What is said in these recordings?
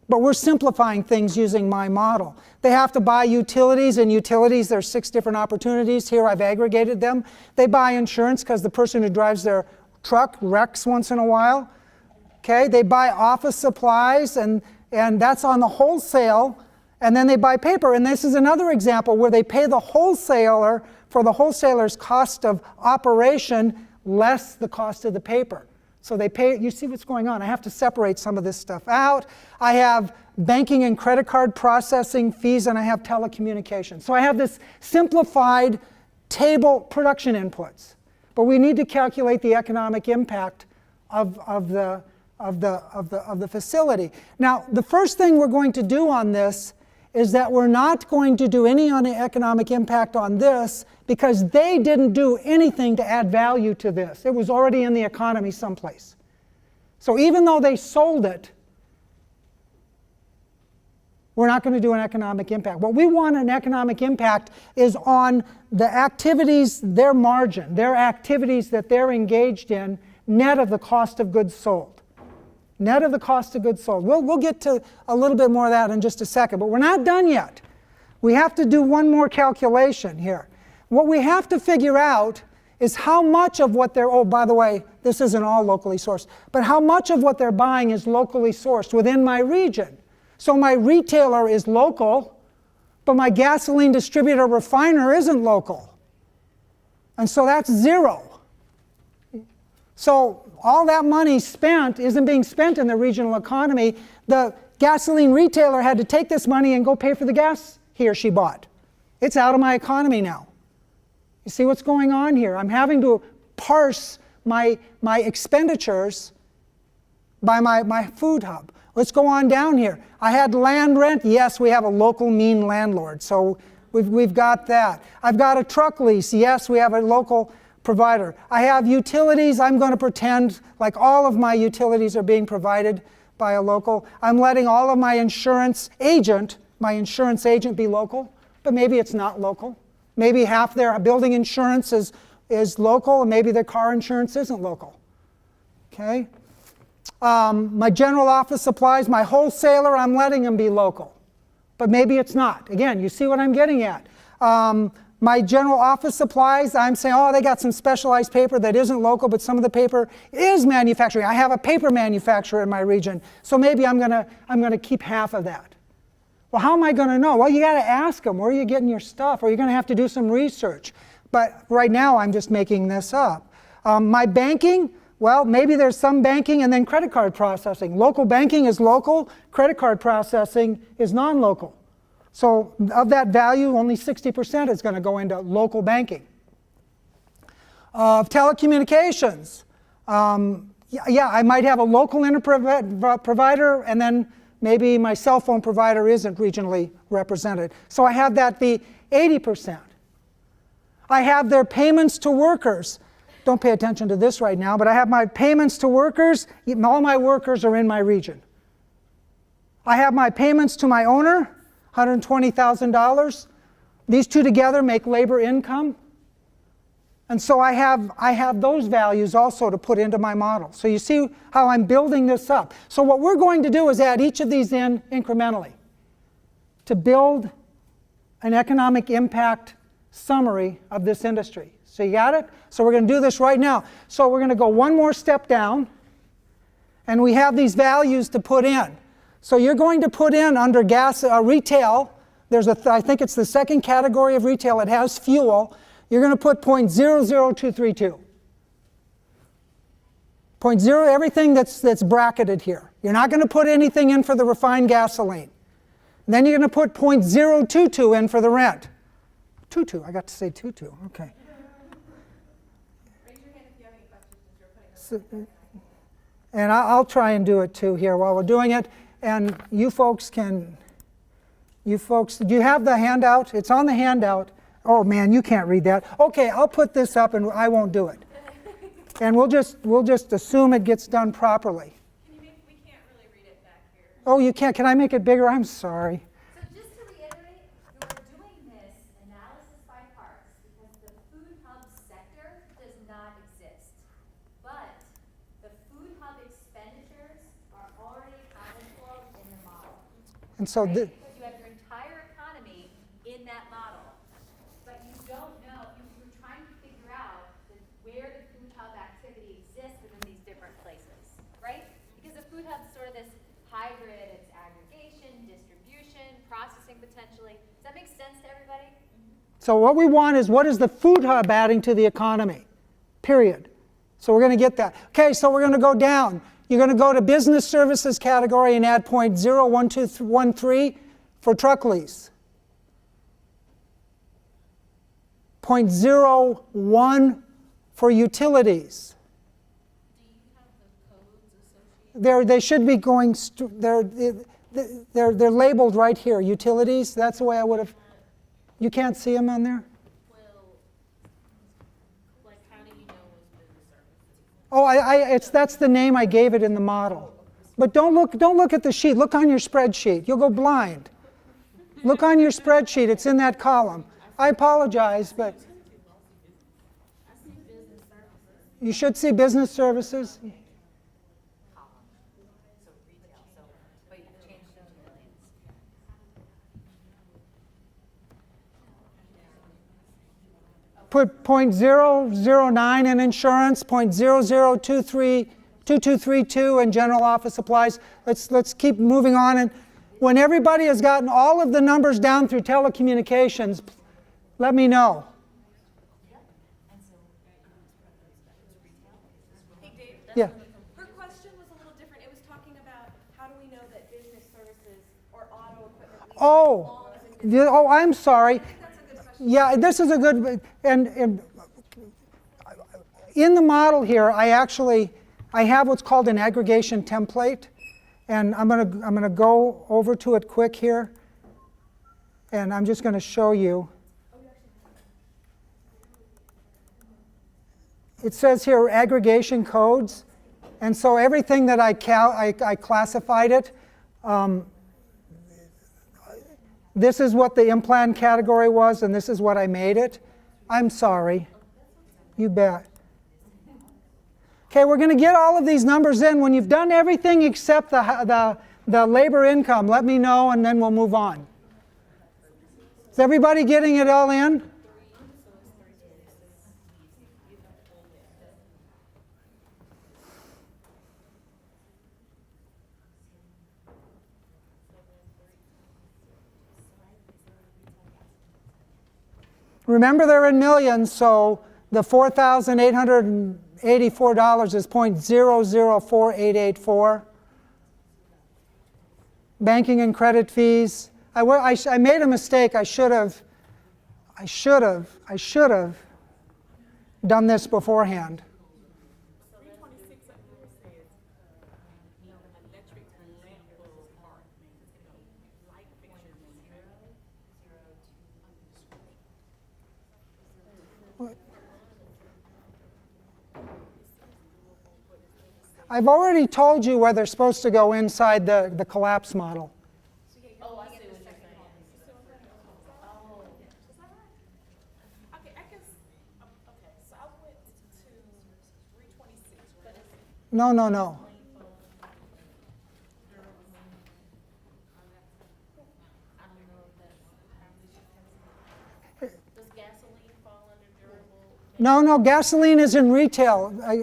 But we're simplifying things using my model. They have to buy utilities, and utilities, there's 6 different opportunities. Here I've aggregated them. They buy insurance because the person who drives their truck wrecks once in a while. Okay, they buy office supplies, and that's on the wholesale, and then they buy paper. And this is another example where they pay the wholesaler for the wholesaler's cost of operation less the cost of the paper. So they pay, you see what's going on. I have to separate some of this stuff out. I have banking and credit card processing fees, and I have telecommunications. So I have this simplified table production inputs. But we need to calculate the economic impact of the facility. Now, the first thing we're going to do on this is that we're not going to do any economic impact on this because they didn't do anything to add value to this. It was already in the economy someplace. So even though they sold it, we're not going to do an economic impact. What we want an economic impact is on the activities, their margin, their activities that they're engaged in, net of the cost of goods sold. Net of the cost of goods sold. We'll get to a little bit more of that in just a second, but we're not done yet. We have to do one more calculation here. What we have to figure out is how much of what they're, oh, by the way, this isn't all locally sourced, but how much of what they're buying is locally sourced within my region. So my retailer is local, but my gasoline distributor refiner isn't local. And so that's 0. So all that money spent isn't being spent in the regional economy. The gasoline retailer had to take this money and go pay for the gas he or she bought. It's out of my economy now. You see what's going on here? I'm having to parse my expenditures by my food hub. Let's go on down here. I had land rent. Yes, we have a local mean landlord, so we've got that. I've got a truck lease. Yes, we have a local provider. I have utilities. I'm going to pretend like all of my utilities are being provided by a local. I'm letting all of my insurance agent be local, but maybe it's not local. Maybe half their building insurance is local, and maybe their car insurance isn't local. Okay? My general office supplies, my wholesaler, I'm letting them be local, but maybe it's not. Again, you see what I'm getting at. My general office supplies, I'm saying, oh, they got some specialized paper that isn't local, but some of the paper is manufacturing. I have a paper manufacturer in my region, so maybe I'm gonna keep half of that. Well, how am I going to know? Well, you got to ask them, where are you getting your stuff? Or you're going to have to do some research. But right now, I'm just making this up. My banking, well, maybe there's some banking and then credit card processing. Local banking is local. Credit card processing is non-local. So of that value, only 60% is going to go into local banking. Telecommunications. Yeah, I might have a local internet provider, and then maybe my cell phone provider isn't regionally represented. So I have that be 80%. I have their payments to workers. Don't pay attention to this right now, but I have my payments to workers. All my workers are in my region. I have my payments to my owner, $120,000. These two together make labor income. And so I have those values also to put into my model. So you see how I'm building this up. So what we're going to do is add each of these in incrementally to build an economic impact summary of this industry. So you got it? So we're going to do this right now. So we're going to go one more step down, and we have these values to put in. So you're going to put in under gas retail. There's I think it's the second category of retail. It has fuel. You're going to put 0.00232. 0.0, everything that's bracketed here. You're not going to put anything in for the refined gasoline. And then you're going to put 0.022 in for the rent. 22, I got to say 22, okay. Raise your hand if you have any questions. And I'll try and do it too here while we're doing it. And you folks, do you have the handout? It's on the handout. Oh man, you can't read that. Okay, I'll put this up and I won't do it. And we'll just assume it gets done properly. We can't really read it back here. Oh, you can't. Can I make it bigger? I'm sorry. So just to reiterate, you're doing this analysis by parts because the food hub sector does not exist. But the food hub expenditures are already accounted for in the model. And so right? the, Because you have your entire economy in that model. But you don't know, you're trying to figure out where the food hub activity exists within these different places, right? Because a food hub is sort of this hybrid, it's aggregation, distribution, processing potentially. Does that make sense to everybody? so what we want is, what is the food hub adding to the economy? Period. So we're going to get that. Okay, so we're going to go down. You're going to go to business services category and add 0.01213 for truck lease. 0.01 for utilities. They should be going, they're labeled right here, utilities. That's the way I would have, you can't see them on there? Oh, that's the name I gave it in the model. But don't look at the sheet. Look on your spreadsheet. You'll go blind. Look on your spreadsheet. It's in that column. I apologize, but you should see business services. Put 0.009 in insurance, 0.002322 in general office supplies. Let's keep moving on. And when everybody has gotten all of the numbers down through telecommunications, let me know. Hey, Dave. Yeah. Her question was a little different. It was talking about how do we know that business services or auto equipment leasing belongs in I'm sorry. that's a good question. Yeah, this is a good, and in the model here, I have what's called an aggregation template, and I'm gonna go over to it quick here, and I'm just gonna show you. It says here aggregation codes, and so everything that I classified it. This is what the implant category was, and this is what I made it. I'm sorry. You bet. Okay, we're going to get all of these numbers in. When you've done everything except the labor income, let me know, and then we'll move on. Is everybody getting it all in? Remember, they're in millions, so the $4,884 is 0.004884. Banking and credit fees. I made a mistake. I should have done this beforehand. I've already told you where they're supposed to go inside the collapse model. Oh, I see what you're saying. Oh. Okay, I guess, okay, so I went to 326, but it's No. Does gasoline fall under durable? No, gasoline is in retail. There was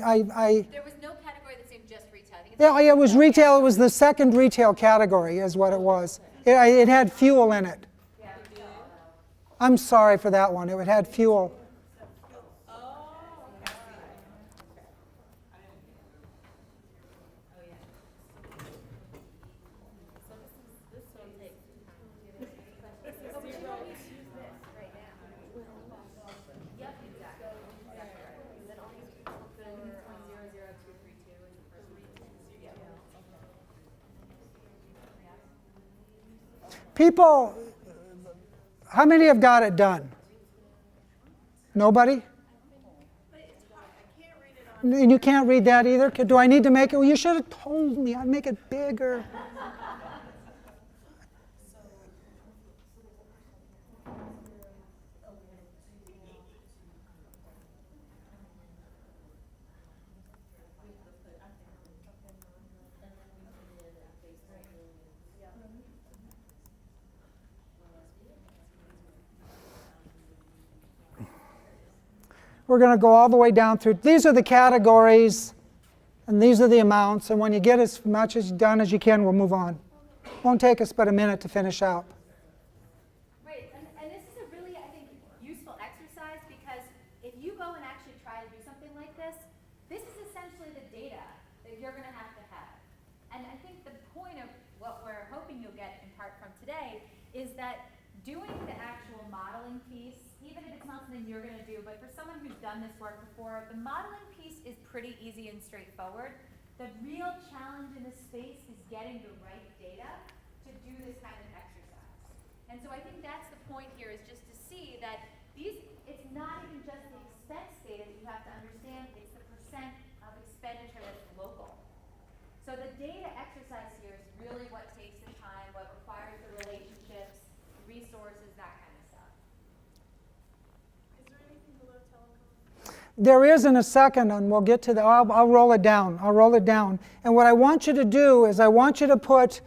no category that said just retail. I think it's Yeah, it was retail. It was the second retail category is what it was. It had fuel in it. I'm sorry for that one. It had fuel. People, how many have got it done? Nobody? And you can't read that either? Do I need to make it? Well, you should have told me. I'd make it bigger. we're going to go all the way down through. These are the categories, and these are the amounts. And when you get as much as done as you can, we'll move on. Won't take us but a minute to finish out. Right, and this is a really, I think, useful exercise because if you go and actually try to do something like this is essentially the data that you're going to have. And I think the point of what we're hoping you'll get in part from today is that doing the actual modeling piece, even if it's not something you're going to do, but for someone who's done this work before, the modeling piece is pretty easy and straightforward. The real challenge in this space is getting the right data to do this kind of exercise. And so I think that's the point here, is just to see that it's not even just the expense data that you have to understand, it's the percent of expenditure that's local. So the data exercise here is really what takes the time, what requires the relationships, resources, that kind of stuff. Is there anything below telecom? There is in a second, and we'll get to that. I'll roll it down. I'll roll it down. And what I want you to do is I want you to put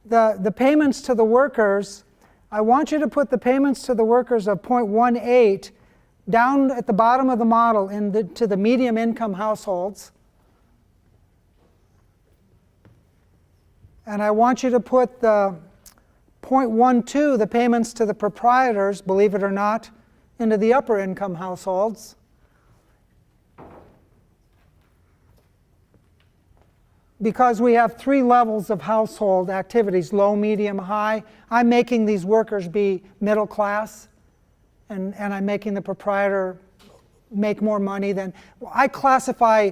the payments to the workers, I want you to put the payments to the workers of 0.18 down at the bottom of the model to the medium income households. And I want you to put the 0.12, the payments to the proprietors, believe it or not, into the upper income households. Because we have 3 levels of household activities, low, medium, high, I'm making these workers be middle class, and I'm making the proprietor make more money than. I classify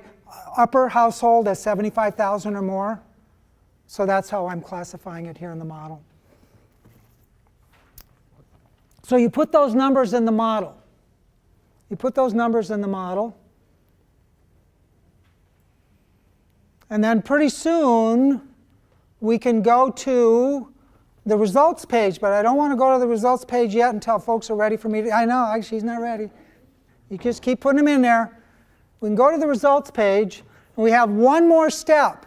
upper household as 75,000 or more. So that's how I'm classifying it here in the model. So you put those numbers in the model. You put those numbers in the model. And then pretty soon we can go to the results page, but I don't want to go to the results page yet until folks are ready for me to. I know, she's not ready. You just keep putting them in there. We can go to the results page, and we have one more step.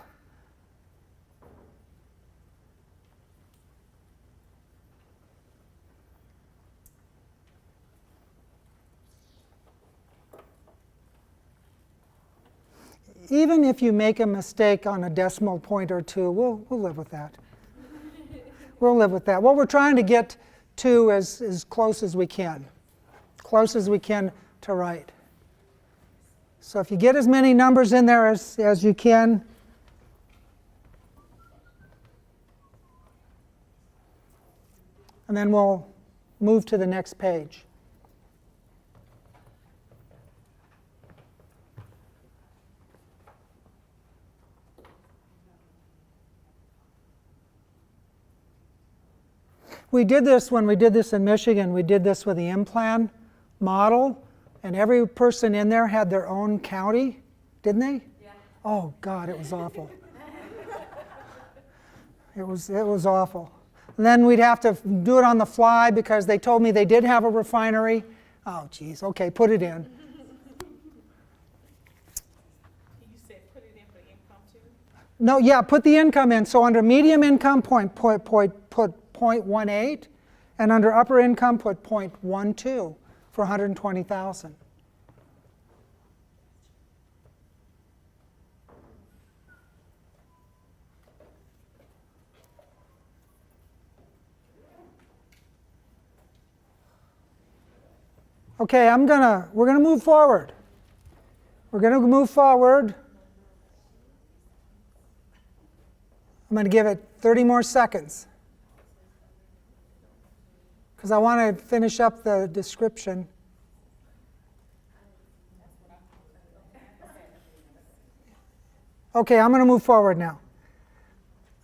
Even if you make a mistake on a decimal point or two, we'll live with that. We'll live with that. What we're trying to get to is as close as we can. Close as we can to right. So if you get as many numbers in there as you can, and then we'll move to the next page. We did this when we did this in Michigan. We did this with the M-Plan model, and every person in there had their own county, didn't they? Yeah. Oh God, it was awful. It was awful. And then we'd have to do it on the fly because they told me they did have a refinery. Oh geez, okay, put it in. You said put it in for income too? No, yeah, put the income in. So under medium income, put 0.18, and under upper income, put 0.12 for 120,000. Okay, we're gonna move forward. We're gonna move forward. I'm gonna give it 30 more seconds, because I want to finish up the description. Okay, I'm going to move forward now.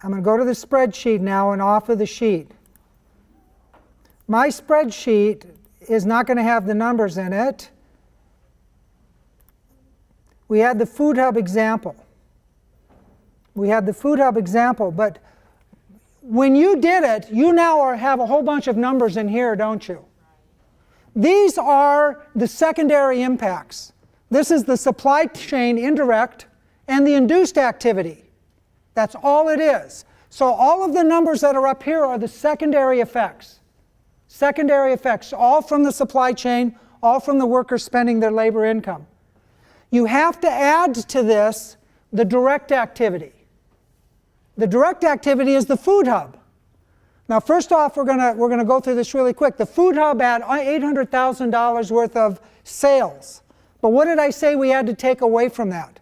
I'm going to go to the spreadsheet now and off of the sheet. My spreadsheet is not going to have the numbers in it. We had the Food Hub example. But when you did it, you now have a whole bunch of numbers in here, don't you? These are the secondary impacts. This is the supply chain indirect and the induced activity. That's all it is. So all of the numbers that are up here are the secondary effects. Secondary effects, all from the supply chain, all from the workers spending their labor income. You have to add to this the direct activity. The direct activity is the food hub. Now, first off, we're going to go through this really quick. The food hub had $800,000 worth of sales. But what did I say we had to take away from that?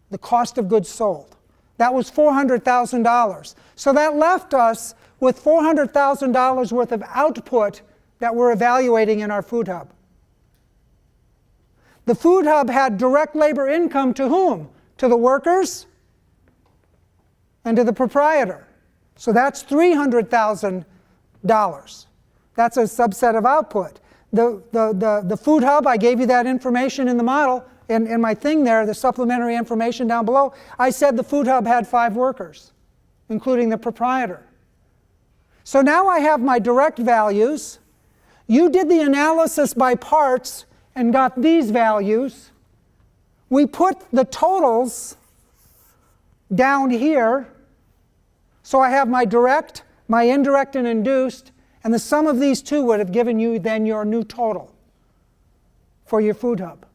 The cost of goods sold. That was $400,000. So that left us with $400,000 worth of output that we're evaluating in our food hub. The food hub had direct labor income to whom? To the workers and to the proprietor. So that's $300,000. That's a subset of output. The food hub, I gave you that information in the model, in my thing there, the supplementary information down below. I said the food hub had 5 workers, including the proprietor. So now I have my direct values. You did the analysis by parts and got these values. We put the totals down here. So I have my direct, my indirect and induced, and the sum of these two would have given you then your new total for your food hub.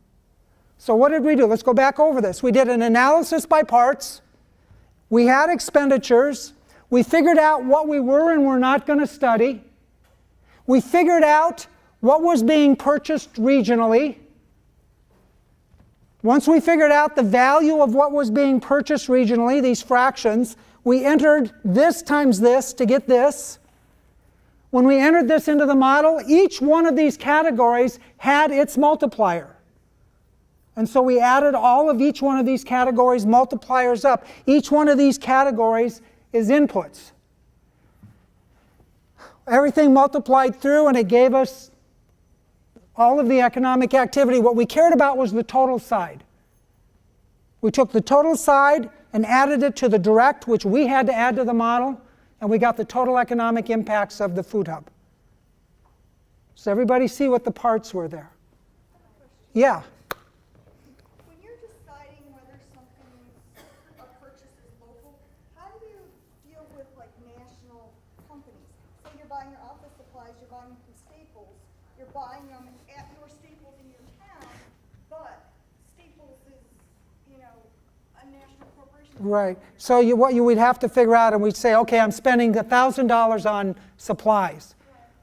So what did we do? Let's go back over this. We did an analysis by parts. We had expenditures. We figured out what we were and were not going to study. We figured out what was being purchased regionally. Once we figured out the value of what was being purchased regionally, these fractions, we entered this times this to get this. When we entered this into the model, each one of these categories had its multiplier. And so we added all of each one of these categories' multipliers up. Each one of these categories is inputs. Everything multiplied through, and it gave us all of the economic activity. What we cared about was the total side. We took the total side and added it to the direct, which we had to add to the model, and we got the total economic impacts of the food hub. Does everybody see what the parts were there? Yeah. When you're deciding whether something, a purchase is local, how do you deal with like national companies? Say you're buying your office supplies, you're buying them from Staples, you're buying them at your Staples in your town, but Staples is, you know, a national corporation. Right. So what you would have to figure out, and we'd say, okay, I'm spending $1,000 on supplies.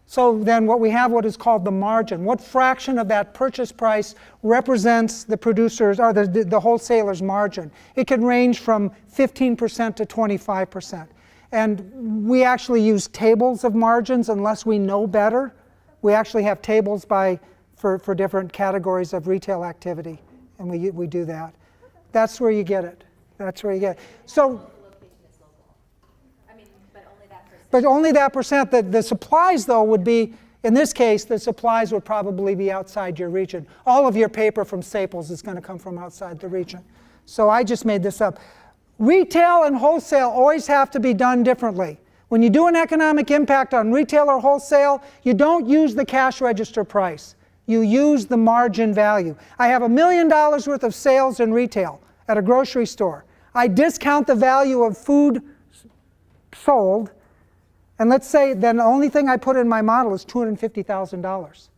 So then what we have what is called the margin. What fraction of that purchase price represents the producer's or the wholesaler's margin? It can range from 15% to 25%. And we actually use tables of margins unless we know better. We actually have tables for different categories of retail activity, and we do that. That's where you get it. That's where you get it. So. But only that percent. The supplies, though, would be, in this case, the supplies would probably be outside your region. All of your paper from Staples is going to come from outside the region. So I just made this up. Retail and wholesale always have to be done differently. When you do an economic impact on retail or wholesale, you don't use the cash register price. You use the margin value. I have $1 million worth of sales in retail at a grocery store. I discount the value of food sold. And let's say then the only thing I put in my model is $250,000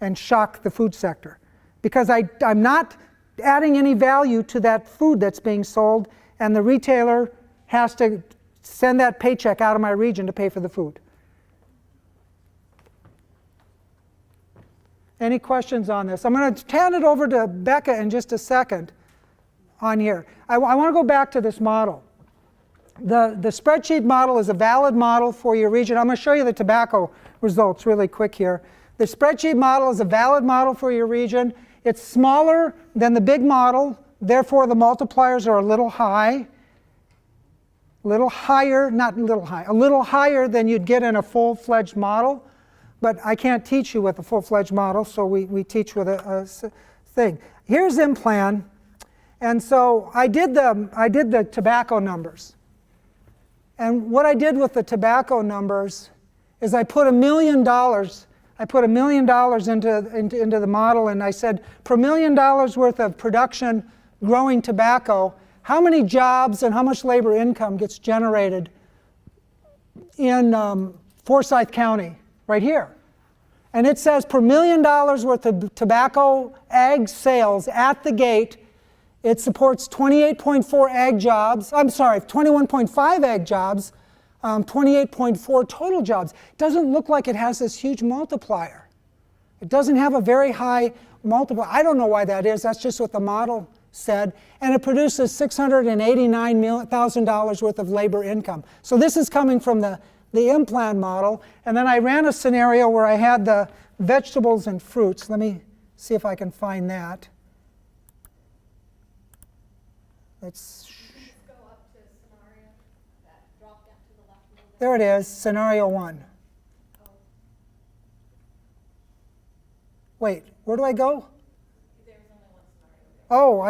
and shock the food sector. Because I'm not adding any value to that food that's being sold, and the retailer has to send that paycheck out of my region to pay for the food. Any questions on this? I'm going to hand it over to Becca in just a second on here. I want to go back to this model. The spreadsheet model is a valid model for your region. I'm going to show you the tobacco results really quick here. The spreadsheet model is a valid model for your region. It's smaller than the big model, therefore the multipliers are a little high. A little higher, not a little high, a little higher than you'd get in a full-fledged model. But I can't teach you with a full-fledged model, so we teach with a thing. Here's IMPLAN. And so I did the tobacco numbers. And what I did with the tobacco numbers is I put $1 million. I put $1 million into the model, and I said, per $1 million worth of production growing tobacco, how many jobs and how much labor income gets generated in Forsyth County right here. And it says per $1 million worth of tobacco ag sales at the gate, it supports 28.4 ag jobs, 21.5 ag jobs, 28.4 total jobs. It doesn't look like it has this huge multiplier. It doesn't have a very high multiplier. I don't know why that is. That's just what the model said. And it produces $689,000 worth of labor income. So this is coming from the implant model. And then I ran a scenario where I had the vegetables and fruits. Let me see if I can find that. Let's Go up to scenario, that drop down to the left a little bit. There it is, scenario 1. Wait, where do I go? There was only one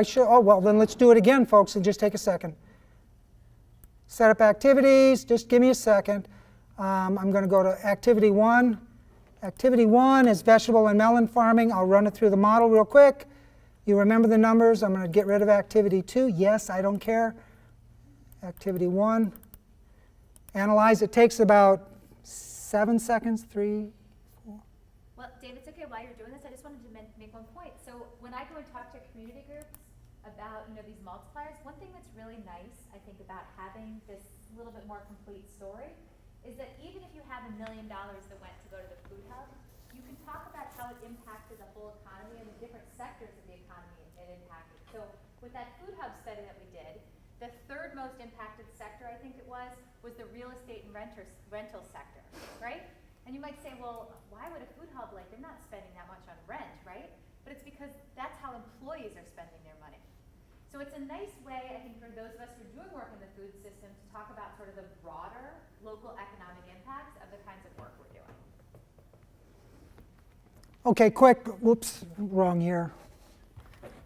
scenario. Oh, well, then let's do it again, folks, and just take a second. Set up activities, just give me a second. I'm going to go to activity 1. Activity 1 is vegetable and melon farming. I'll run it through the model real quick. You remember the numbers. I'm going to get rid of activity 2. Yes, I don't care. Activity 1. Analyze. It takes about 7 seconds, 3. Well, Dave, it's okay while you're doing this, I just wanted to make one point. So when I go and talk to community groups about, these multipliers, one thing that's really nice, I think, about having this little bit more complete story is that even if you have $1 million that went to go to the food hub, you can talk about how it impacted the whole economy and the different sectors of the economy it impacted. So with that food hub study that we did, the third most impacted sector, I think it was the real estate and rental sector, right? And you might say, well, why would a food hub, they're not spending that much on rent, right? But it's because that's how employees are spending their money. So it's a nice way, I think, for those of us who are doing work in the food system to talk about sort of the broader local economic impacts of the kinds of work we're doing. Okay, quick. Whoops, wrong year.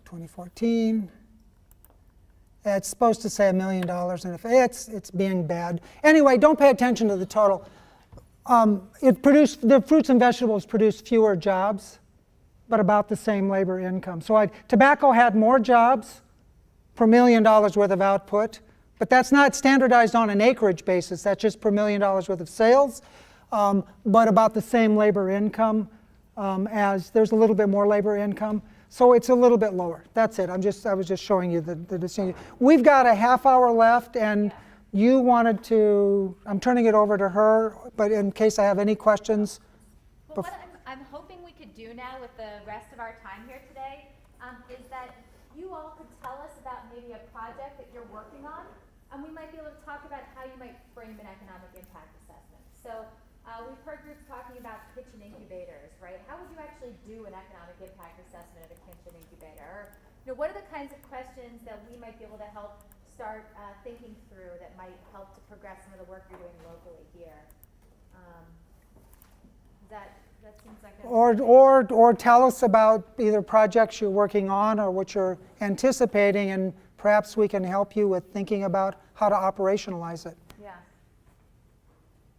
2014. It's supposed to say $1 million, and if it's being bad. Anyway, don't pay attention to the total. The fruits and vegetables produced fewer jobs, but about the same labor income. So tobacco had more jobs per $1 million worth of output, but that's not standardized on an acreage basis. That's just per $1 million worth of sales, but about the same labor income as there's a little bit more labor income. So it's a little bit lower. That's it. I was just showing you the distinction. We've got a half hour left, and you wanted to, I'm turning it over to her, but in case I have any questions. Well, what I'm hoping we could do now with the rest of our time here today is that you all could tell us about maybe a project that you're working on, and we might be able to talk about how you might frame an economic impact assessment. So we've heard groups talking about kitchen incubators, right? How would you actually do an economic impact assessment of a kitchen incubator? Or, what are the kinds of questions that we might be able to help start thinking through that might help to progress some of the work you're doing locally here? That seems like or tell us about either projects you're working on or what you're anticipating, and perhaps we can help you with thinking about how to operationalize it. Yeah.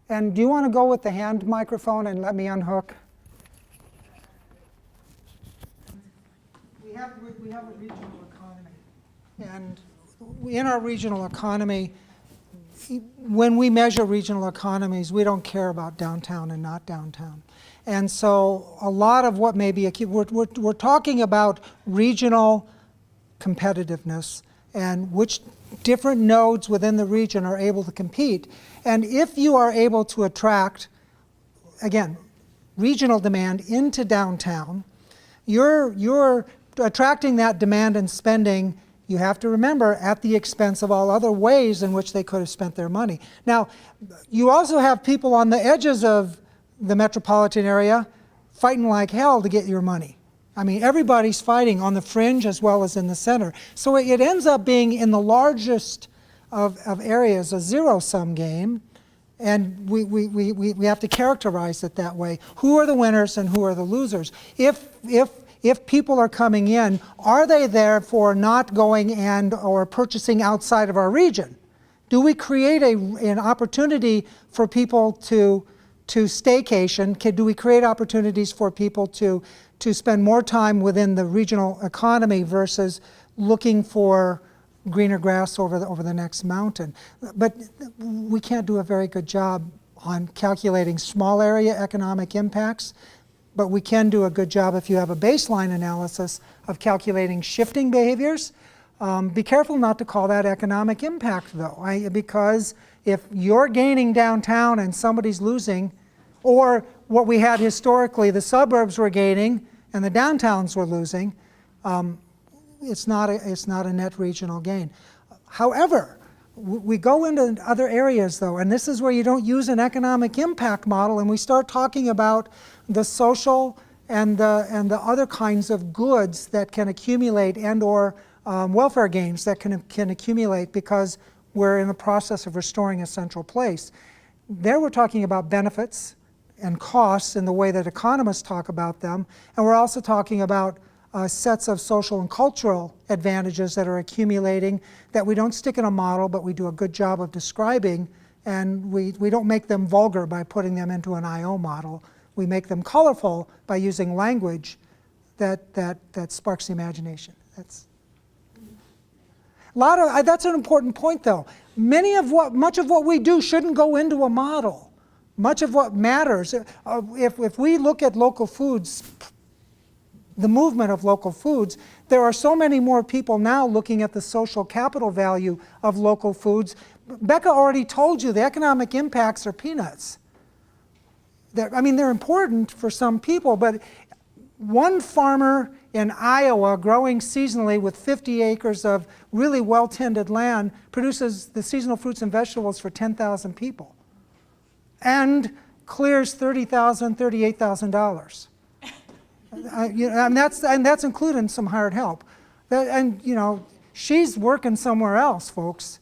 And do you want to go with the hand microphone and let me unhook? We have a regional economy, and in our regional economy, when we measure regional economies, we don't care about downtown and not downtown. And so a lot of what may be, we're talking about regional competitiveness and which different nodes within the region are able to compete. And if you are able to attract, again, regional demand into downtown, you're attracting that demand and spending, you have to remember, at the expense of all other ways in which they could have spent their money. Now, you also have people on the edges of the metropolitan area fighting like hell to get your money. I mean, everybody's fighting on the fringe as well as in the center. So it ends up being, in the largest of areas, a zero-sum game, and we have to characterize it that way. Who are the winners and who are the losers? If people are coming in, are they therefore not going or purchasing outside of our region? Do we create an opportunity for people to staycation? Do we create opportunities for people to spend more time within the regional economy versus looking for greener grass over the next mountain? But we can't do a very good job on calculating small area economic impacts, but we can do a good job if you have a baseline analysis of calculating shifting behaviors. Be careful not to call that economic impact though, because if you're gaining downtown and somebody's losing, or what we had historically, the suburbs were gaining and the downtowns were losing, it's not a net regional gain. However, we go into other areas though, and this is where you don't use an economic impact model, and we start talking about the social and the other kinds of goods that can accumulate, and or welfare gains that can accumulate because we're in the process of restoring a central place. There we're talking about benefits and costs in the way that economists talk about them, and we're also talking about sets of social and cultural advantages that are accumulating that we don't stick in a model, but we do a good job of describing, and we don't make them vulgar by putting them into an I/O model. We make them colorful by using language that sparks the imagination. That's an important point though. Much of what we do shouldn't go into a model. Much of what matters, if we look at local foods, the movement of local foods, there are so many more people now looking at the social capital value of local foods. Becca already told you the economic impacts are peanuts. They're important for some people, but one farmer in Iowa growing seasonally with 50 acres of really well-tended land produces the seasonal fruits and vegetables for 10,000 people and clears $30,000, $38,000. And that's including some hired help. She's working somewhere else, folks.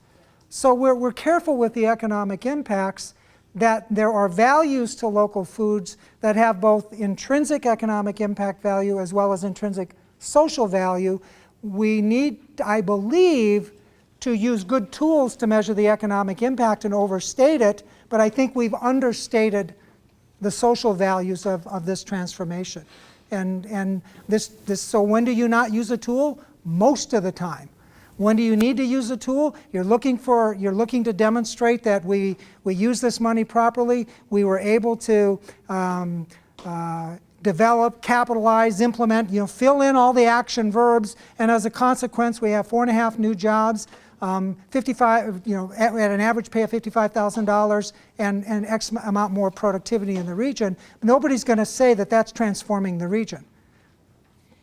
So we're careful with the economic impacts, that there are values to local foods that have both intrinsic economic impact value as well as intrinsic social value. We need, I believe, to use good tools to measure the economic impact and overstate it, but I think we've understated the social values of this transformation. And so when do you not use a tool? Most of the time. When do you need to use a tool? You're looking to demonstrate that we use this money properly. We were able to develop, capitalize, implement, fill in all the action verbs, and as a consequence, we have 4.5 new jobs, 55, at an average pay of $55,000, and X amount more productivity in the region. Nobody's going to say that that's transforming the region.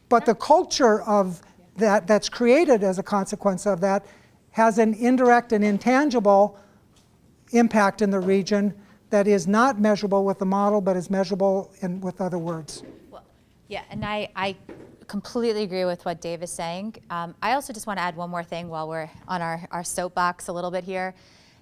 But the culture of that's created as a consequence of that has an indirect and intangible impact in the region that is not measurable with the model, but is measurable with other words. Well, yeah, and I completely agree with what Dave is saying. I also just want to add one more thing while we're on our soapbox a little bit here,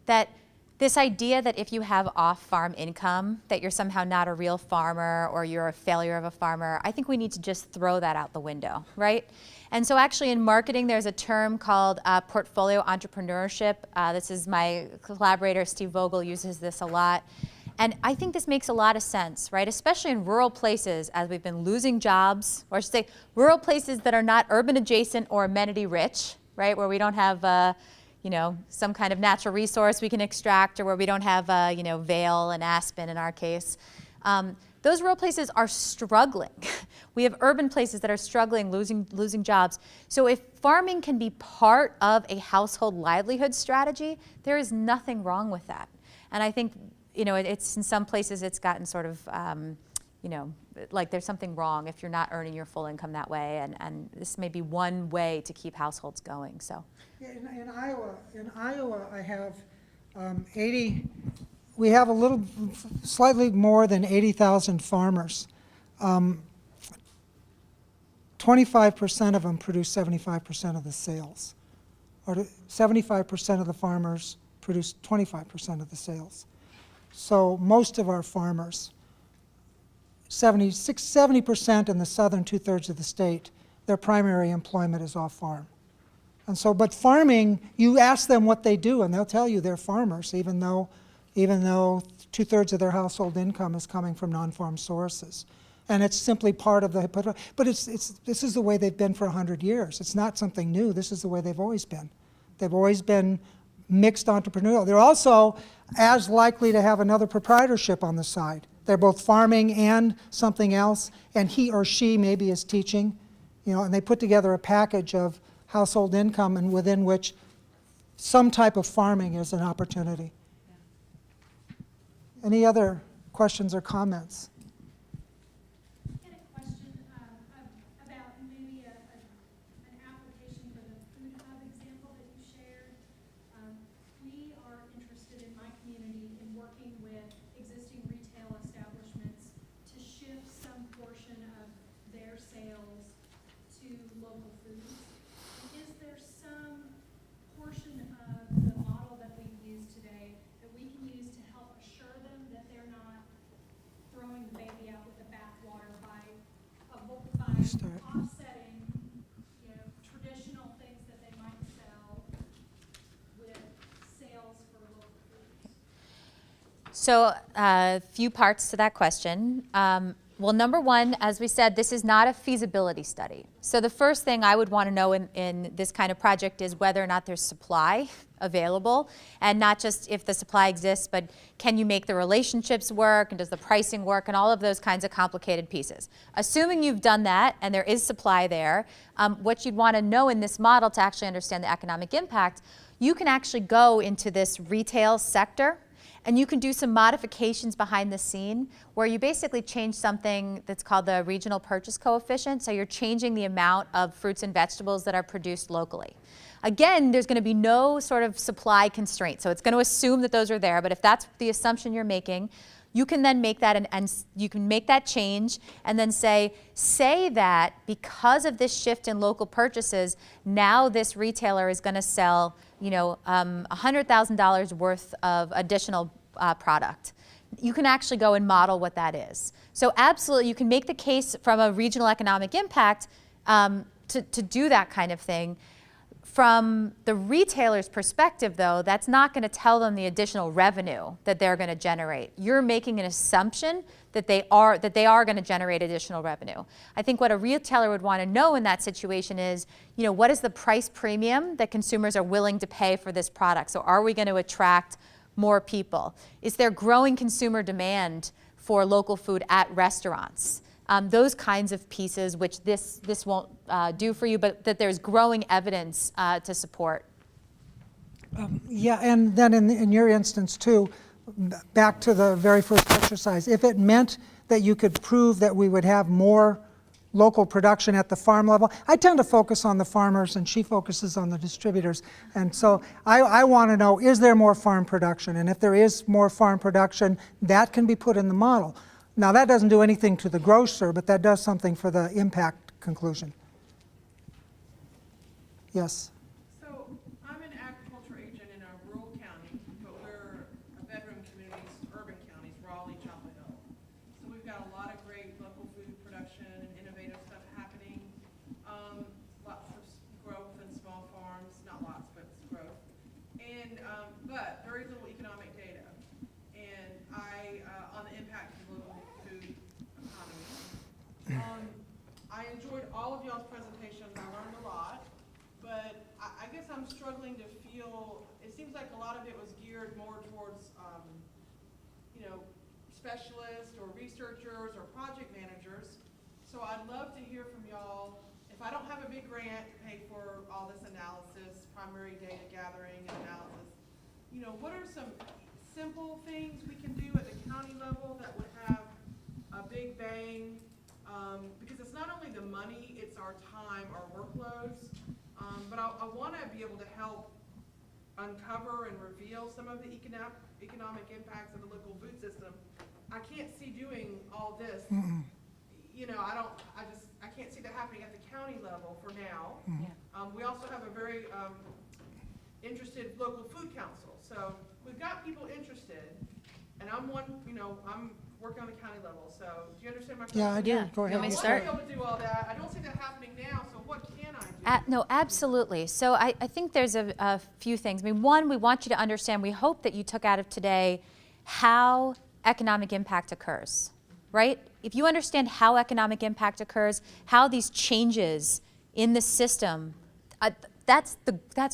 that this idea that if you have off-farm income, that you're somehow not a real farmer or you're a failure of a farmer, I think we need to just throw that out the window, right? And so actually in marketing, there's a term called portfolio entrepreneurship. This is my collaborator, Steve Vogel, uses this a lot. And I think this makes a lot of sense, right? Especially in rural places, as we've been losing jobs, or I should say rural places that are not urban adjacent or amenity rich, right? Where we don't have some kind of natural resource we can extract, or where we don't have Vail and Aspen in our case. Those rural places are struggling. We have urban places that are struggling, losing jobs. So if farming can be part of a household livelihood strategy, there is nothing wrong with that. And I think, it's in some places it's gotten sort of, like there's something wrong if you're not earning your full income that way. And this may be one way to keep households going. So. Yeah, in Iowa, I have 80. We have slightly more than 80,000 farmers. 25% of them produce 75% of the sales, or 75% of the farmers produce 25% of the sales. So most of our farmers, 70% in the southern 2/3 of the state, their primary employment is off farm. And so, but farming, you ask them what they do and they'll tell you they're farmers, even though 2/3 of their household income is coming from non-farm sources. And it's simply part of the, but this is the way they've been for 100 years. It's not something new. This is the way they've always been. They've always been mixed entrepreneurial. They're also, as likely to have another proprietorship on the side. They're both farming and something else, and he or she maybe is teaching, and they put together a package of household income and within which some type of farming is an opportunity. Any other questions or comments? I had a question about maybe an application for the food hub example that you shared. We are interested in my community in working with existing retail establishments to shift some portion of their sales to local foods. Is there some portion of the model that we've used today that we can use to help assure them that they're not throwing the baby out with the bathwater by offsetting, traditional things that they might sell with sales for local foods? So a few parts to that question. Well, number one, as we said, this is not a feasibility study. So the first thing I would want to know in this kind of project is whether or not there's supply available, and not just if the supply exists, but can you make the relationships work, and does the pricing work, and all of those kinds of complicated pieces. Assuming you've done that and there is supply there, what you'd want to know in this model to actually understand the economic impact, you can actually go into this retail sector and you can do some modifications behind the scene where you basically change something that's called the regional purchase coefficient. So you're changing the amount of fruits and vegetables that are produced locally. Again, there's going to be no sort of supply constraint. So it's going to assume that those are there. But if that's the assumption you're making, you can then make that and you can make that change and then say that because of this shift in local purchases, now this retailer is going to sell $100,000 worth of additional product. You can actually go and model what that is. So absolutely, you can make the case from a regional economic impact to do that kind of thing. From the retailer's perspective, though, that's not going to tell them the additional revenue that they're going to generate. You're making an assumption that they are going to generate additional revenue. I think what a retailer would want to know in that situation is, what is the price premium that consumers are willing to pay for this product? So are we going to attract more people? Is there growing consumer demand for local food at restaurants? Those kinds of pieces, which this won't do for you, but that there's growing evidence to support. Yeah, and then in your instance too, back to the very first exercise, if it meant that you could prove that we would have more local production at the farm level, I tend to focus on the farmers and she focuses on the distributors. And so I want to know, is there more farm production? And if there is more farm production, that can be put in the model. Now that doesn't do anything to the grocer, but that does something for the impact conclusion. Yes? So I'm an agriculture agent in a rural county, but we're a bedroom communities, urban counties, Raleigh, Chapel Hill. So we've got a lot of great local food production and innovative stuff happening. Lots of growth and small farms, not lots, but growth. And but very little economic data. And on the impact of local food economy. I enjoyed all of y'all's presentations. I learned a lot, but I guess I'm struggling to feel. It seems like a lot of it was geared more towards, specialists or researchers or project managers. So I'd love to hear from y'all. If I don't have a big grant to pay for all this analysis, primary data gathering and analysis, what are some simple things we can do at the county level that would have a big bang? Because it's not only the money, it's our time, our workloads. But I want to be able to help uncover and reveal some of the economic impacts of the local food system. I can't see doing all this. I can't see that happening at the county level for now. We also have a very interested local food council. So we've got people interested, and I'm working on the county level. So do you understand my question? Yeah, I do. Yeah. Go ahead. You want me to I start? want to be able to do all that. I don't see that happening now, so what can I do? No, absolutely. So I think there's a few things. I mean, one, we want you to understand, we hope that you took out of today how economic impact occurs, right? If you understand how economic impact occurs, how these changes in the system, that's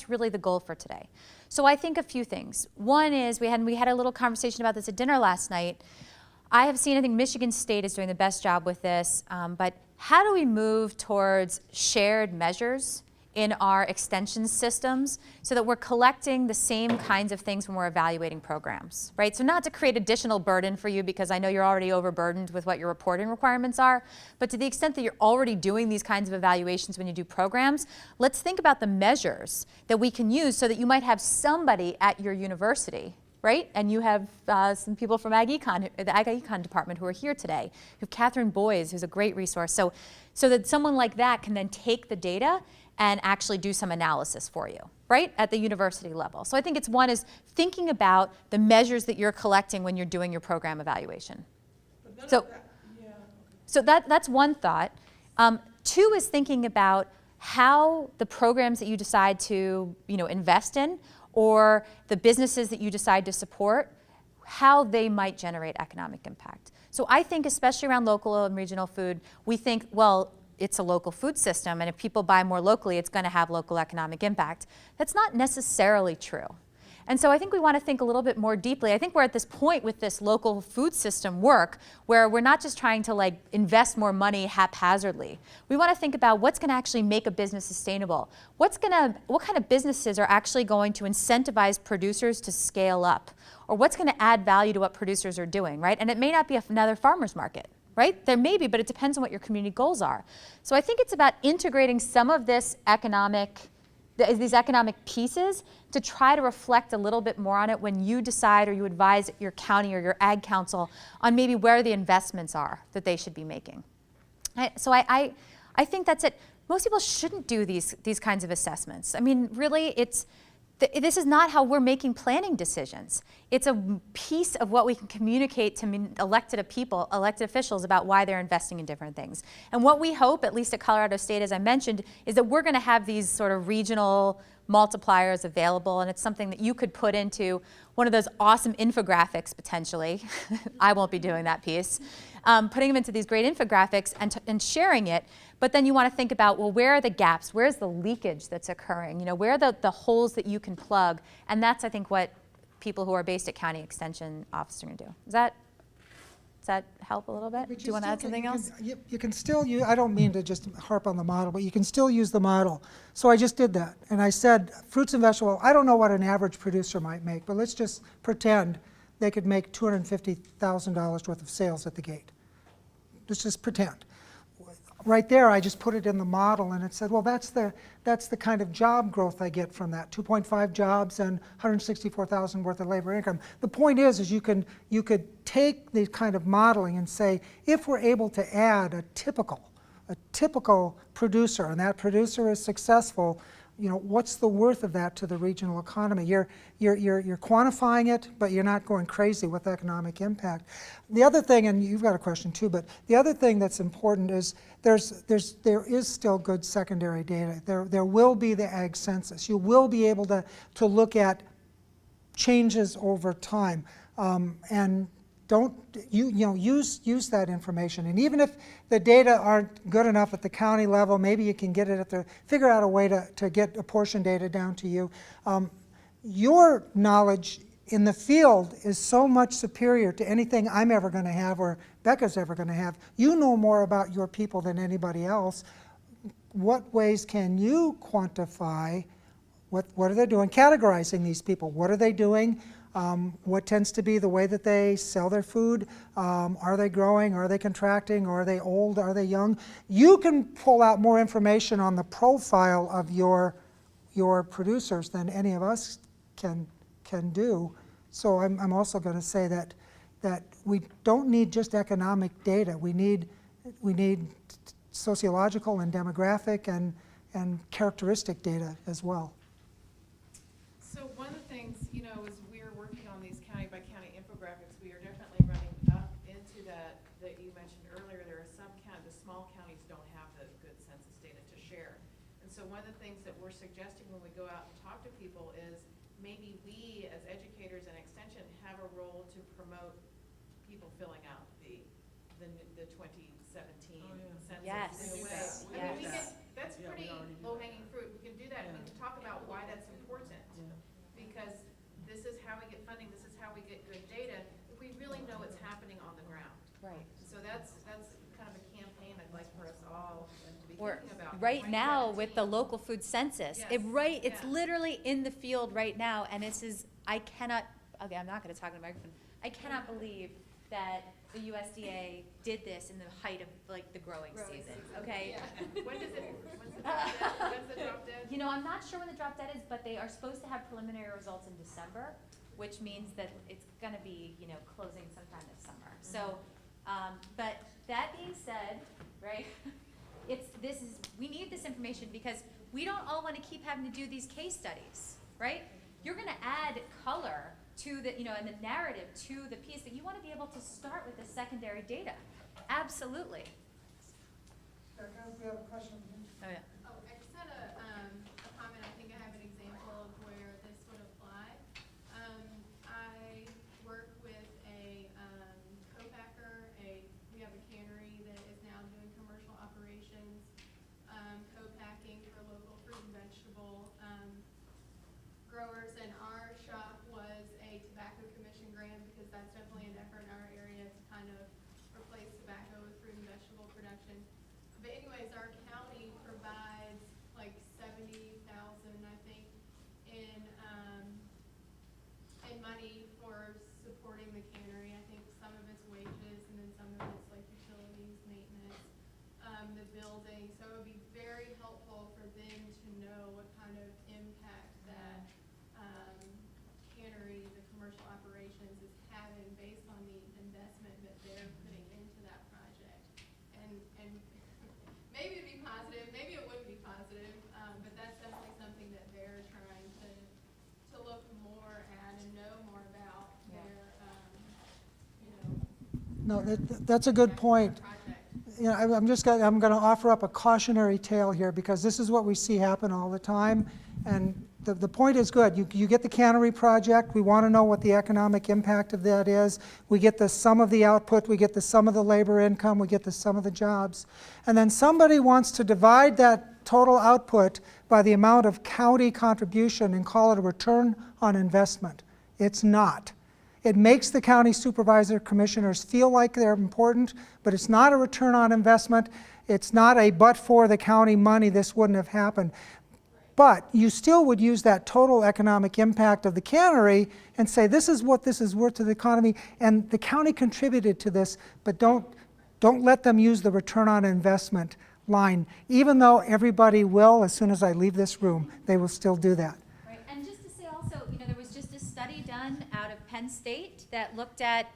really the goal for today. So I think a few things. One is we had a little conversation about this at dinner last night. I have seen, I think Michigan State is doing the best job with this, but how do we move towards shared measures in our extension systems so that we're collecting the same kinds of things when we're evaluating programs, right? So not to create additional burden for you, because I know you're already overburdened with what your reporting requirements are, but to the extent that you're already doing these kinds of evaluations when you do programs, let's think about the measures that we can use so that you might have somebody at your university, right? And you have some people from the Ag Econ department who are here today. You have Catherine Boyes, who's a great resource. So that someone like that can then take the data and actually do some analysis for you, right? At the university level. So I think one is thinking about the measures that you're collecting when you're doing your program evaluation. So that's one thought. Two is thinking about how the programs that you decide to invest in, or the businesses that you decide to support, how they might generate economic impact. So I think, especially around local and regional food, we think, well, it's a local food system, and if people buy more locally, it's going to have local economic impact. That's not necessarily true. And so I think we want to think a little bit more deeply. I think we're at this point with this local food system work where we're not just trying to invest more money haphazardly. We want to think about what's going to actually make a business sustainable. What kind of businesses are actually going to incentivize producers to scale up? Or what's going to add value to what producers are doing, right? And it may not be another farmer's market, right? There may be, but it depends on what your community goals are. So I think it's about integrating some of these economic pieces to try to reflect a little bit more on it when you decide or you advise your county or your ag council on maybe where the investments are that they should be making. So I think that's it. Most people shouldn't do these kinds of assessments. I mean, really, this is not how we're making planning decisions. It's a piece of what we can communicate to elected officials about why they're investing in different things. And what we hope, at least at Colorado State, as I mentioned, is that we're going to have these sort of regional multipliers available, and it's something that you could put into one of those awesome infographics potentially. I won't be doing that piece. Putting them into these great infographics and sharing it. But then you want to think about, well, where are the gaps? Where's the leakage that's occurring? Where are the holes that you can plug? And that's, I think, what people who are based at county extension offices are going to do. Does that help a little bit? Do you want to add something else? You can still use, I don't mean to just harp on the model, but you can still use the model. So I just did that. And I said, fruits and vegetables, I don't know what an average producer might make, but let's just pretend they could make $250,000 worth of sales at the gate. Let's just pretend. Right there, I just put it in the model, and it said, well, that's the kind of job growth I get from that, 2.5 jobs and 164,000 worth of labor income. The point is you could take the kind of modeling and say, if we're able to add a typical producer, and that producer is successful, what's the worth of that to the regional economy? You're quantifying it, but you're not going crazy with economic impact. The other thing, and you've got a question too, but the other thing that's important is there is still good secondary data. There will be the ag census. You will be able to look at changes over time, and don't use that information. And even if the data aren't good enough at the county level, maybe you can get it figure out a way to get apportioned data down to you. Your knowledge in the field is so much superior to anything I'm ever going to have or Becca's ever going to have. You know more about your people than anybody else. What ways can you quantify what are they doing? Categorizing these people. What are they doing? What tends to be the way that they sell their food? Are they growing? Are they contracting? Are they old? Are they young? You can pull out more information on the profile of your producers than any of us can do. So I'm also going to say that we don't need just economic data. We need sociological and demographic and characteristic data as well. So one of the things, as we're working on these county by county infographics, we are definitely running up into that you mentioned earlier. There are some the small counties don't have the good census data to share. And so one of the things that we're suggesting when we go out and talk to people is maybe we as educators and extension have a role to promote people filling out the 2017 census. Yes. In a way. Yes. I mean, that's pretty low-hanging fruit. We can do that, and we can talk about why that's important. Because Right. So that's kind of a campaign I'd like for us all to be Or thinking about. right When now you're with the local food census, Yes, it's yeah. literally in the field right now, and this is, I cannot, okay, I'm not gonna talk in the microphone. I cannot believe that the USDA did this in the height of like the growing season, okay? Yeah. When's the drop dead? You know, I'm not sure when the drop dead is, but they are supposed to have preliminary results in December, which means that it's gonna be, you know, closing sometime this summer. So, but that being said, right, we need this information because we don't all wanna keep having to do these case studies, right? You're gonna add color to the, you know, and the narrative to the piece, that you wanna be able to start with the secondary data. Absolutely. Becca, we have a question. Oh, yeah. Oh, I just had a comment. I think I have an example of where this would apply. I work with a co-packer. We have a cannery that is now doing commercial operations, co-packing for local fruit and vegetable growers. And our shop was a tobacco commission grant because that's definitely an effort in our area to kind of replace tobacco with fruit and vegetable production. But anyways, our county provides like 70,000, I think, in money for supporting the cannery. I think some of it's wages, and then some of it's like utilities, maintenance, the building. So it would be very helpful for them to know what kind of impact that cannery, the commercial operations, is having based on the investment that they're putting into that project. And maybe it'd be positive, maybe it wouldn't be positive, but that's definitely something that they're trying to look more at and know more about their, No, that's a good point. project. You know, I'm going to offer up a cautionary tale here because this is what we see happen all the time. And the point is good. You get the cannery project. We want to know what the economic impact of that is. We get the sum of the output. We get the sum of the labor income. We get the sum of the jobs. And then somebody wants to divide that total output by the amount of county contribution and call it a return on investment. It's not. It makes the county supervisor commissioners feel like they're important, but it's not a return on investment. It's not a but for the county money, this wouldn't have happened. But you still would use that total economic impact of the cannery and say, this is what this is worth to the economy, and the county contributed to this, but don't let them use the return on investment line. Even though everybody will, as soon as I leave this room, they will still do that. Right, and just to say also, you know, there was just a study done out of Penn State that looked at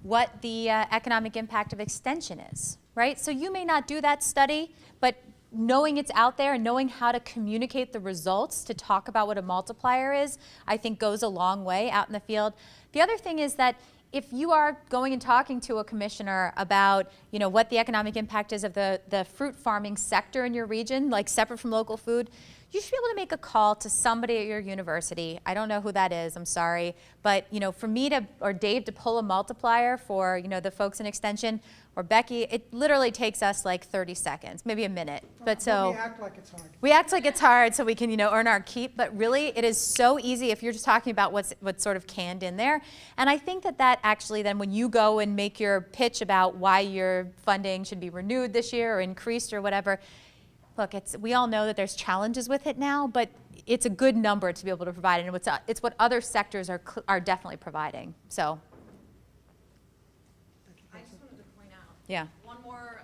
what the economic impact of extension is, right? So you may not do that study, but knowing it's out there and knowing how to communicate the results to talk about what a multiplier is, I think goes a long way out in the field. The other thing is that if you are going and talking to a commissioner about, you know, what the economic impact is of the fruit farming sector in your region, like separate from local food, you should be able to make a call to somebody at your university. I don't know who that is, I'm sorry. But, you know, for me to, or Dave to pull a multiplier for, you know, the folks in Extension, or Becky, it literally takes us like 30 seconds, maybe a minute. But so we act like it's hard. we act like it's hard so we can, you know, earn our keep, but really it is so easy if you're just talking about what's sort of canned in there. And I think that actually then when you go and make your pitch about why your funding should be renewed this year or increased or whatever, look, we all know that there's challenges with it now, but it's a good number to be able to provide, and it's what other sectors are definitely providing. So, I just wanted to point out yeah. one more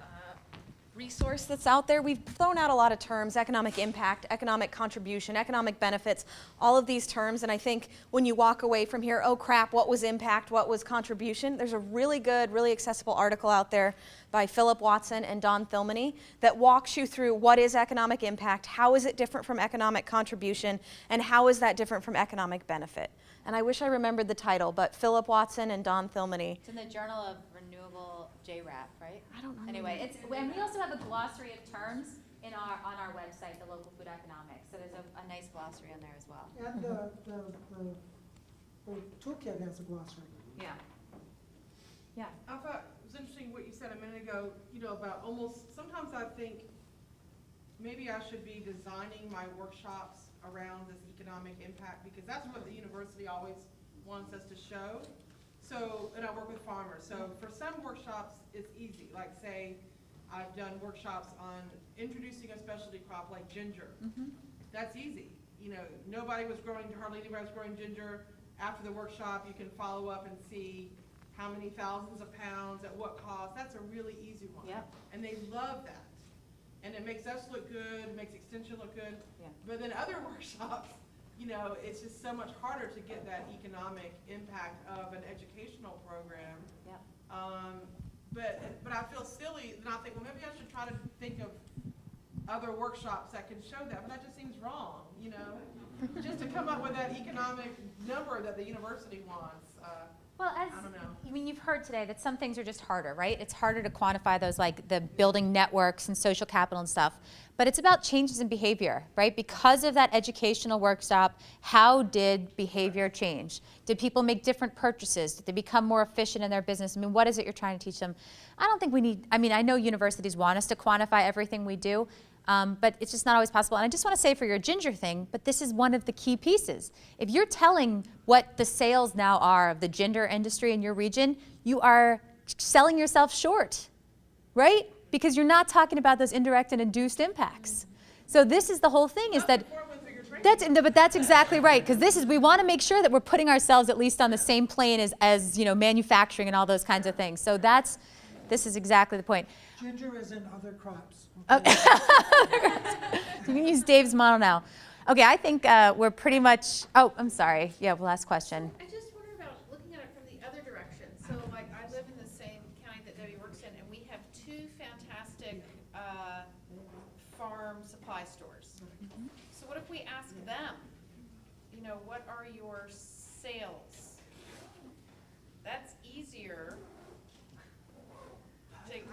resource that's out there. We've thrown out a lot of terms: economic impact, economic contribution, economic benefits, all of these terms. And I think when you walk away from here, oh crap, what was impact, what was contribution? There's a really good, really accessible article out there by Philip Watson and Don Thilmany that walks you through what is economic impact, how is it different from economic contribution, and how is that different from economic benefit. And I wish I remembered the title, but Philip Watson and Don Thilmany. It's in the Journal of Renewable JRAP, right? I don't know. Anyway, and we also have a glossary of terms on our website, the Local Food Economics. So there's a nice glossary on there as well. And the toolkit has a glossary. Yeah. Yeah. I thought it was interesting what you said a minute ago, you know, about sometimes I think maybe I should be designing my workshops around this economic impact, because that's what the university always wants us to show. So, and I work with farmers, so for some workshops, it's easy, like say, I've done workshops on introducing a specialty crop like ginger. That's easy, you know, hardly anybody was growing ginger. After the workshop, you can follow up and see how many thousands of pounds, at what cost. That's a really easy one. Yep. And they love that. And it makes us look good, makes Extension look good. Yeah. But then other workshops, you know, it's just so much harder to get that economic impact of an educational program. Yep. But I feel silly, and I think, well, maybe I should try to think of other workshops that can show that, but that just seems wrong, you know? Just to come up with that economic number that the university wants. Well, as, I don't know. I mean, you've heard today that some things are just harder, right? It's harder to quantify those, like the building networks and social capital and stuff. But it's about changes in behavior, right? Because of that educational workshop, how did behavior change? Did people make different purchases? Did they become more efficient in their business? I mean, what is it you're trying to teach them? I don't think we need, I mean, I know universities want us to quantify everything we do, but it's just not always possible. And I just want to say for your ginger thing, but this is one of the key pieces. If you're telling what the sales now are of the ginger industry in your region, you are selling yourself short, right? Because you're not talking about those indirect and induced impacts. So this is the whole thing, is that but that's exactly right, because this is, we want to make sure that we're putting ourselves at least on the same plane as you know, manufacturing and all those kinds of things. So this is exactly the point. Ginger is in other crops. Okay. You can use Dave's model now. Okay, I think we're pretty much, oh, I'm sorry. Yeah, last question. I just wonder about looking at it from the other direction. So like I live in the same county that Debbie works in, and we have two fantastic farm supply stores. So what if we ask them, you know, what are your sales? That's easier.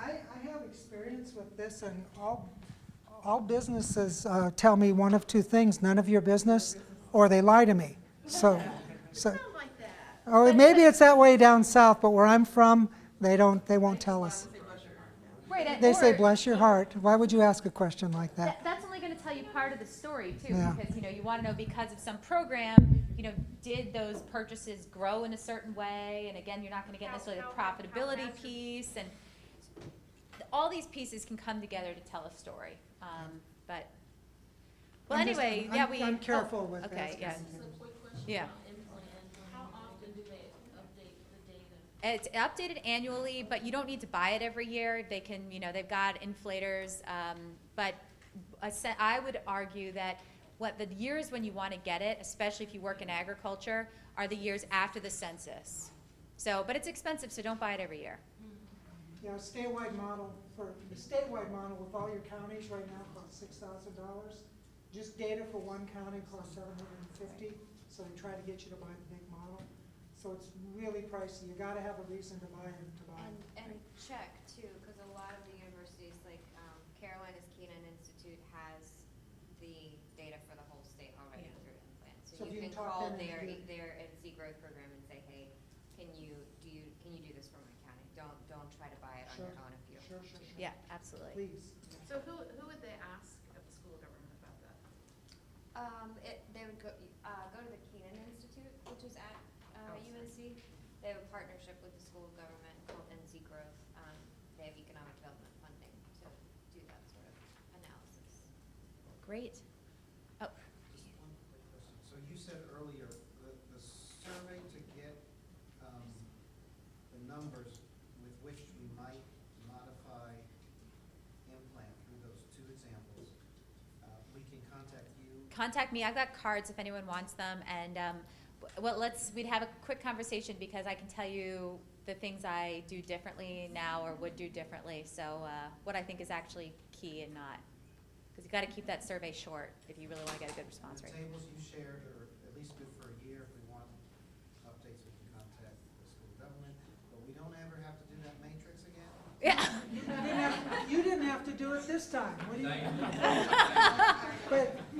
I have experience with this, and all businesses tell me one of two things: none of your business, or they lie to me. So Sound like that. oh, maybe it's that way down south, but where I'm from, they won't tell us. Right, They say, bless your heart. Why would you ask a question like that? That's only going to tell you part of the story too, Yeah. because you know you want to know, because of some program, you know, did those purchases grow in a certain way? And again, you're not going to get necessarily the profitability piece, and all these pieces can come together to tell a story. But well, I'm just- anyway, I'm- yeah, we. I'm careful with Okay, that. yeah. This is a quick question Yeah. on implant. How often do they update the data? It's updated annually, but you don't need to buy it every year. They can, you know, they've got inflators, but I would argue that what the years when you want to get it, especially if you work in agriculture, are the years after the census. So, but it's expensive, so don't buy it every year. Yeah, a statewide model with all your counties right now costs $6,000. Just data for one county costs $750. So they try to get you to buy the big model. So it's really pricey. You got to have a reason to buy it. And check too, because a lot of the universities, like Carolina's Keenan Institute, has the data for the whole state already through Implant. So you can call their NC growth program and say, hey, can you do this for my county? Don't try to buy it on your own if you. Sure. Yeah, absolutely. Please. So who would they ask at the school government about that? They would go to the Keenan Institute, which is at UNC. They have a partnership with the school of government called NC Growth. They have economic development funding to do that sort of analysis. Great. Oh, Just one quick question. So you said earlier, the survey to get the numbers with which we might modify implant through those two examples, we can contact you. contact me. I've got cards if anyone wants them, and well, we'd have a quick conversation, because I can tell you the things I do differently now or would do differently. So what I think is actually key and not, because you've got to keep that survey short if you really want to get a good response The rate. tables you shared are at least good for a year. If we want updates, we can contact the school government. But we don't ever have to do that matrix again? Yeah. You didn't have to do it this time. What do you? But